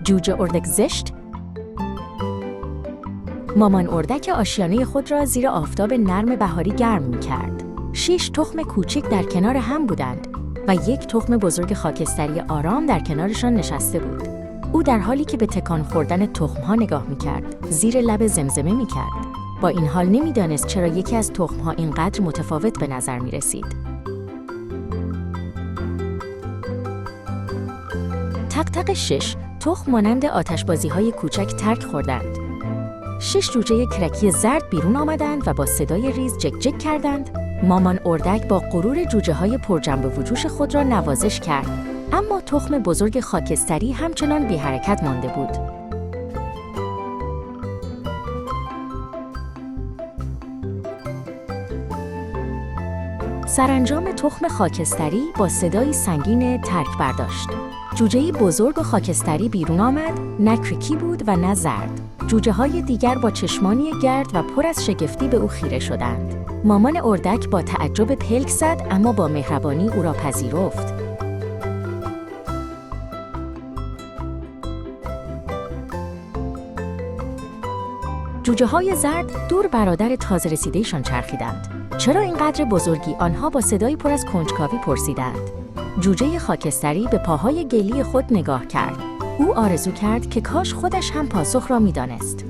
جوجه اردک زشت؟ مامان اردک آشیانه خود را زیر آفتاب نرم بهاری گرم می‌کرد. 6 تخم کوچک در کنار هم بودند و 1 تخم بزرگ خاکستری آرام در کنارشان نشسته بود. او در حالی که به تکان خوردن تخم‌ها نگاه می‌کرد، زیر لب زمزمه می‌کرد. با این حال نمی‌دانست چرا یکی از تخم‌ها اینقدر متفاوت به نظر می‌رسید. تق تق 6 تخم مانند آتشبازی‌های کوچک ترک خوردند. 6 جوجه کرکی زرد بیرون آمدند و با صدای ریز جک جک کردند. مامان اردک با غرور جوجه‌های پرجنب و وجوش خود را نوازش کرد، اما تخم بزرگ خاکستری همچنان بی حرکت مانده بود. سرانجام تخم خاکستری با صدایی سنگین ترک برداشت. جوجه بزرگ و خاکستری بیرون آمد، نه کرکی بود و نه زرد. جوجه‌های دیگر با چشمانی گرد و پر از شگفتی به او خیره شدند. مامان اردک با تعجب پلک زد، اما با مهربانی او را پذیرفت. جوجه‌های زرد دور برادر تازه رسیده‌شان چرخیدند. چرا اینقدر بزرگی؟ آنها با صدایی پر از کنجکاوی پرسیدند. جوجه خاکستری به پاهای گلی خود نگاه کرد. او آرزو کرد که کاش خودش هم پاسخ را می‌دانست.